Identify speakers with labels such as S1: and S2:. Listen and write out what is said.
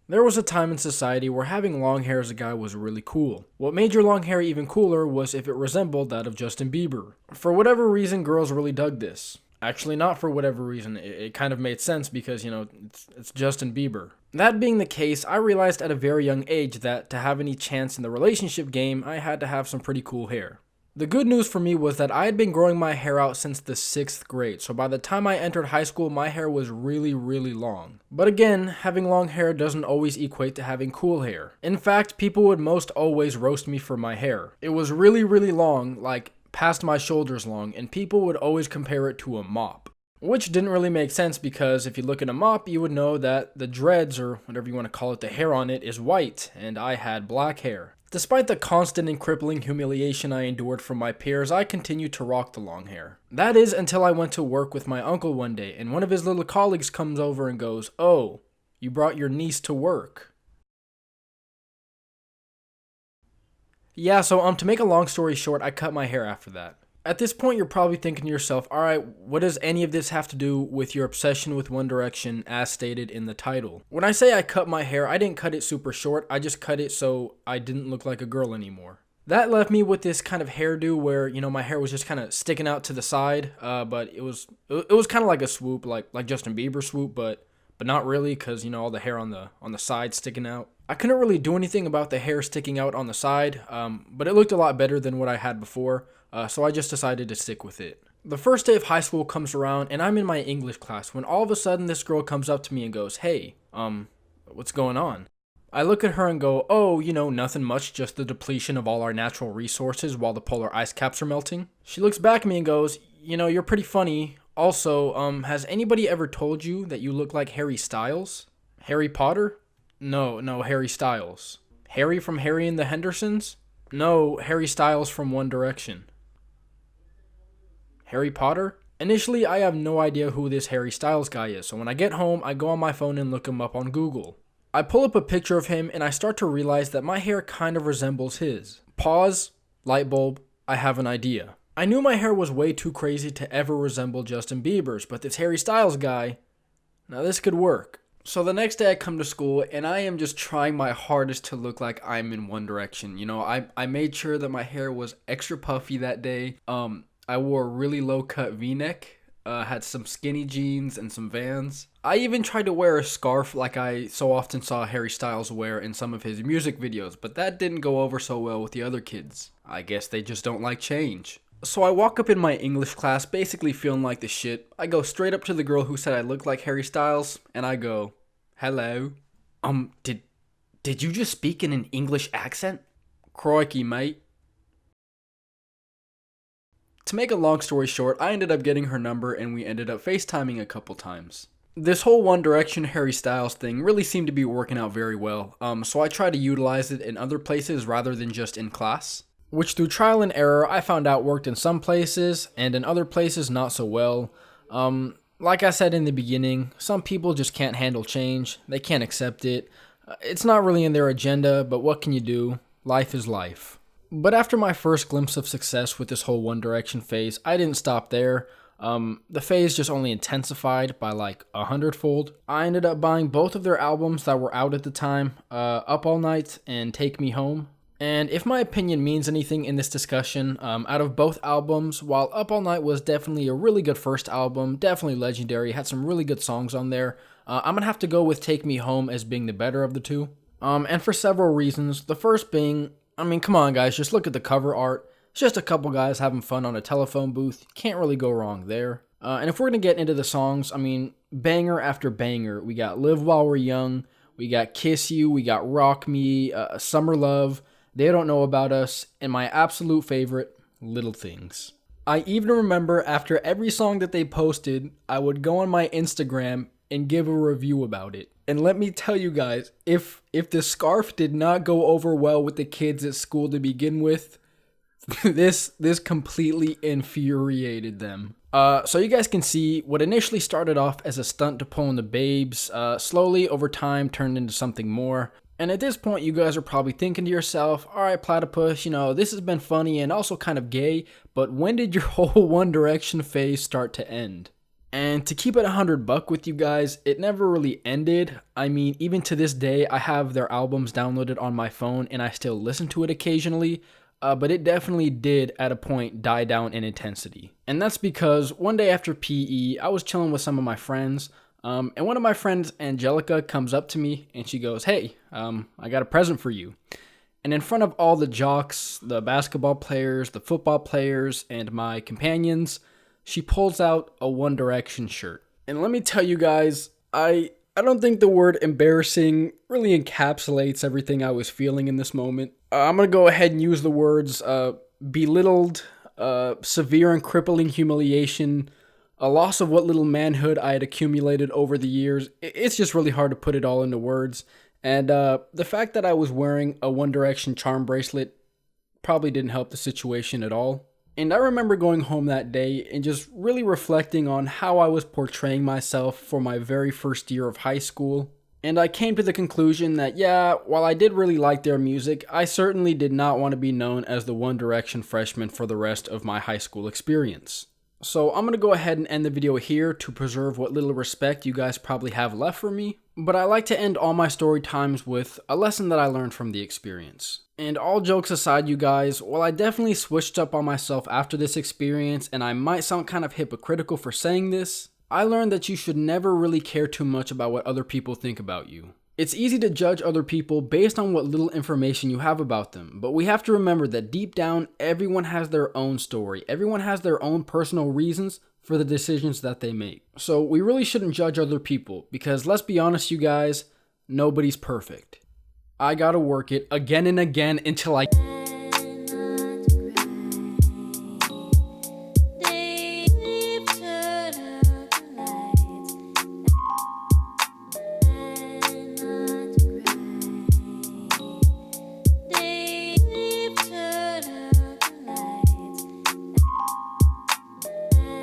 S1: There was a time in society where having long hair as a guy was really cool. What made your long hair even cooler was if it resembled that of Justin Bieber. For whatever reason, girls really dug this. Actually, not for whatever reason, it kind of made sense because, it's Justin Bieber. That being the case, I realized at a very young age that to have any chance in the relationship game, I had to have some pretty cool hair. The good news for me was that I had been growing my hair out since the 6th grade, so by the time I entered high school, my hair was really, really long. But again, having long hair doesn't always equate to having cool hair. In fact, people would most always roast me for my hair. It was really, really long, like past my shoulders long, and people would always compare it to a mop. Which didn't really make sense because if you look at a mop, you would know that the dreads, or whatever you want to call it, the hair on it is white, and I had black hair. Despite the constant and crippling humiliation I endured from my peers, I continued to rock the long hair. That is until I went to work with my uncle one day, and one of his little colleagues comes over and goes, "Oh, you brought your niece to work." Yeah, so to make a long story short, I cut my hair after that. At this point, you're probably thinking to yourself, alright, what does any of this have to do with your obsession with One Direction as stated in the title? When I say I cut my hair, I didn't cut it super short, I just cut it so I didn't look like a girl anymore. That left me with this kind of hairdo where, my hair was just kind of sticking out to the side, but it was kind of like a swoop, like Justin Bieber swoop, but not really because, all the hair on the side sticking out. I couldn't really do anything about the hair sticking out on the side, but it looked a lot better than what I had before. So I just decided to stick with it. The first day of high school comes around and I'm in my English class when all of a sudden this girl comes up to me and goes, "Hey, what's going on?" I look at her and go, "Oh, nothing much, just the depletion of all our natural resources while the polar ice caps are melting." She looks back at me and goes, "You're pretty funny. Also, has anybody ever told you that you look like Harry Styles?" Harry Potter? No, Harry Styles. Harry from Harry and the Hendersons? No, Harry Styles from One Direction. Harry Potter? Initially, I have no idea who this Harry Styles guy is, so when I get home, I go on my phone and look him up on Google. I pull up a picture of him and I start to realize that my hair kind of resembles his. Pause, light bulb, I have an idea. I knew my hair was way too crazy to ever resemble Justin Bieber's, but this Harry Styles guy, now this could work. So the next day I come to school and I am just trying my hardest to look like I'm in One Direction. I made sure that my hair was extra puffy that day. I wore a really low cut v-neck, had some skinny jeans and some Vans. I even tried to wear a scarf like I so often saw Harry Styles wear in some of his music videos, but that didn't go over so well with the other kids. I guess they just don't like change. So I walk up in my English class basically feeling like the shit. I go straight up to the girl who said I looked like Harry Styles, and I go, "Hello. Did you just speak in an English accent?" "Crikey, mate." To make a long story short, I ended up getting her number and we ended up FaceTiming a couple times. This whole One Direction Harry Styles thing really seemed to be working out very well, so I tried to utilize it in other places rather than just in class. Which through trial and error, I found out worked in some places, and in other places not so well. Like I said in the beginning, some people just can't handle change, they can't accept it. It's not really in their agenda, but what can you do? Life is life. But after my first glimpse of success with this whole One Direction phase, I didn't stop there. The phase just only intensified by like 100-fold. I ended up buying both of their albums that were out at the time, Up All Night and Take Me Home. And if my opinion means anything in this discussion, out of both albums, while Up All Night was definitely a really good first album, definitely legendary, had some really good songs on there, I'm gonna have to go with Take Me Home as being the better of the two. And for several reasons. The first being, come on guys, just look at the cover art. It's just a couple guys having fun on a telephone booth. Can't really go wrong there. And if we're gonna get into the songs, banger after banger. We got Live While We're Young, we got Kiss You, we got Rock Me, Summer Love, They Don't Know About Us, and my absolute favorite, Little Things. I even remember after every song that they posted, I would go on my Instagram and give a review about it. And let me tell you guys, if the scarf did not go over well with the kids at school to begin with, this completely infuriated them. So you guys can see what initially started off as a stunt to pull in the babes, slowly over time turned into something more. And at this point, you guys are probably thinking to yourself, alright, Platypus, this has been funny and also kind of gay, but when did your whole One Direction phase start to end? And to keep it 100 buck with you guys, it never really ended. I mean, even to this day, I have their albums downloaded on my phone and I still listen to it occasionally. But it definitely did at a point die down in intensity. And that's because one day after PE, I was chilling with some of my friends. And one of my friends, Angelica, comes up to me and she goes, "Hey, I got a present for you." And in front of all the jocks, the basketball players, the football players, and my companions, she pulls out a One Direction shirt. And let me tell you guys, I don't think the word embarrassing really encapsulates everything I was feeling in this moment. I'm going to go ahead and use the words belittled, severe and crippling humiliation, a loss of what little manhood I had accumulated over the years. It's just really hard to put it all into words. And the fact that I was wearing a One Direction charm bracelet probably didn't help the situation at all. And I remember going home that day and just really reflecting on how I was portraying myself for my very first year of high school. And I came to the conclusion that, yeah, while I did really like their music, I certainly did not want to be known as the One Direction freshman for the rest of my high school experience. So I'm going to go ahead and end the video here to preserve what little respect you guys probably have left for me. But I like to end all my story times with a lesson that I learned from the experience. And all jokes aside, you guys, while I definitely switched up on myself after this experience, and I might sound kind of hypocritical for saying this, I learned that you should never really care too much about what other people think about you. It's easy to judge other people based on what little information you have about them, but we have to remember that deep down, everyone has their own story. Everyone has their own personal reasons for the decisions that they make. So we really shouldn't judge other people because let's be honest, you guys, nobody's perfect. I gotta work it again and again until I